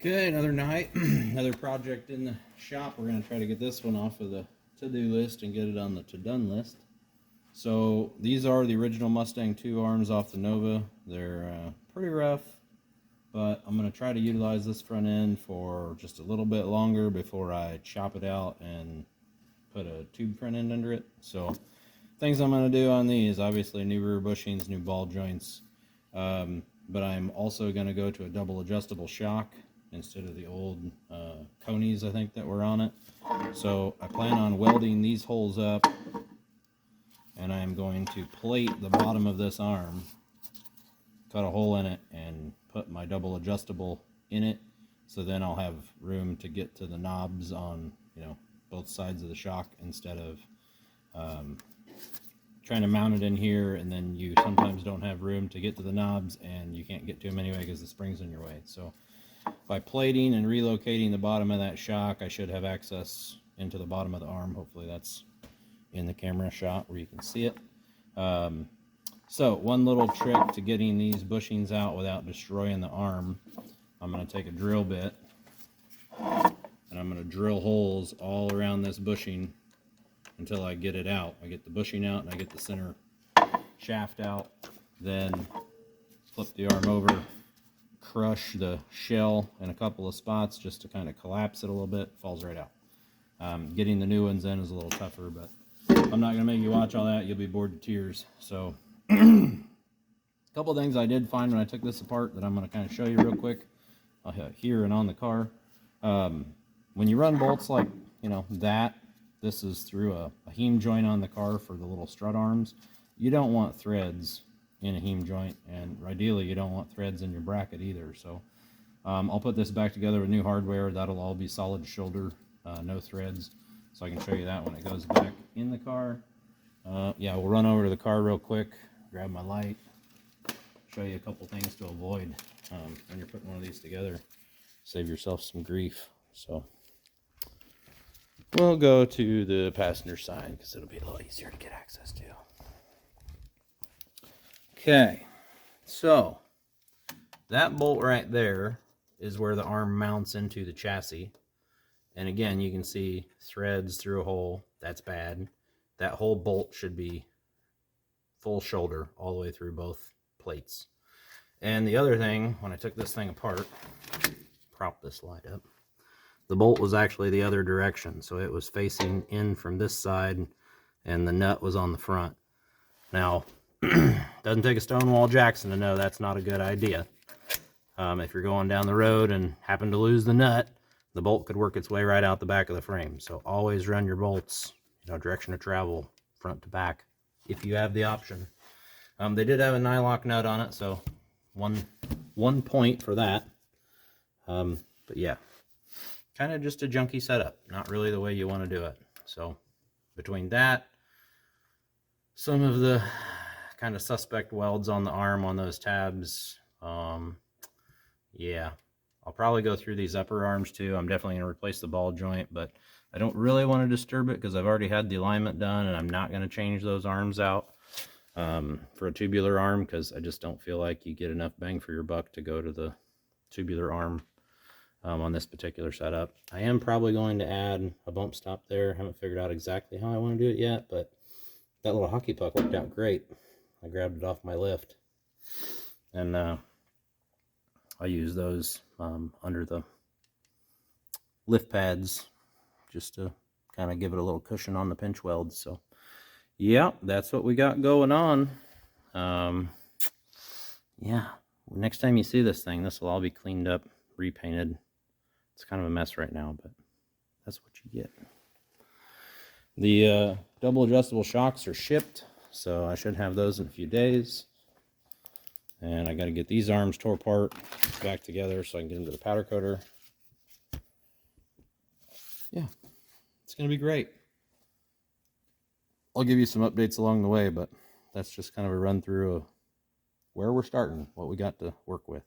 Okay, another night, another project in the shop. We're going to try to get this one off of the to-do list and get it on the to-done list. So these are the original Mustang II arms off the Nova. They're pretty rough, but I'm going to try to utilize this front end for just a little bit longer before I chop it out and put a tube front end under it. So things I'm going to do on these, obviously new rear bushings, new ball joints, but I'm also going to go to a double adjustable shock instead of the old conies, I think, that were on it. So I plan on welding these holes up, and I'm going to plate the bottom of this arm, cut a hole in it, and put my double adjustable in it, so then I'll have room to get to the knobs on, both sides of the shock, instead of trying to mount it in here, and then you sometimes don't have room to get to the knobs, and you can't get to them anyway because the spring's in your way. So by plating and relocating the bottom of that shock, I should have access into the bottom of the arm. Hopefully that's in the camera shot where you can see it. So one little trick to getting these bushings out without destroying the arm, I'm going to take a drill bit and I'm going to drill holes all around this bushing until I get it out. I get the bushing out and I get the center shaft out, then flip the arm over, crush the shell in a couple of spots just to kind of collapse it a little bit. Falls right out. Getting the new ones in is a little tougher, but I'm not going to make you watch all that. You'll be bored to tears. So a couple of things I did find when I took this apart that I'm going to kind of show you real quick here and on the car. When you run bolts like that, this is through a heme joint on the car for the little strut arms. You don't want threads in a heme joint, and ideally you don't want threads in your bracket either. So I'll put this back together with new hardware. That'll all be solid shoulder, no threads, so I can show you that when it goes back in the car. Yeah, we'll run over to the car real quick, grab my light, show you a couple things to avoid when you're putting one of these together. Save yourself some grief. So we'll go to the passenger side because it'll be a little easier to get access to. Okay, so that bolt right there is where the arm mounts into the chassis. And again, you can see threads through a hole. That's bad. That whole bolt should be full shoulder all the way through both plates. And the other thing, when I took this thing apart, prop this light up, the bolt was actually the other direction. So it was facing in from this side and the nut was on the front. Now, doesn't take a Stonewall Jackson to know that's not a good idea. If you're going down the road and happen to lose the nut, the bolt could work its way right out the back of the frame. So always run your bolts, direction of travel, front to back, if you have the option. They did have a nylock nut on it, so one point for that. But yeah, kind of just a junky setup, not really the way you want to do it. So between that, some of the kind of suspect welds on the arm on those tabs, yeah, I'll probably go through these upper arms too. I'm definitely going to replace the ball joint, but I don't really want to disturb it because I've already had the alignment done, and I'm not going to change those arms out for a tubular arm because I just don't feel like you get enough bang for your buck to go to the tubular arm on this particular setup. I am probably going to add a bump stop there. Haven't figured out exactly how I want to do it yet, but that little hockey puck worked out great. I grabbed it off my lift, and I use those under the lift pads just to kind of give it a little cushion on the pinch welds. So yeah, that's what we got going on. Yeah, next time you see this thing, this will all be cleaned up, repainted. It's kind of a mess right now, but that's what you get. The double adjustable shocks are shipped, so I should have those in a few days. And I got to get these arms tore apart, back together, so I can get them to the powder coater. Yeah, it's going to be great. I'll give you some updates along the way, but that's just kind of a run through of where we're starting, what we got to work with.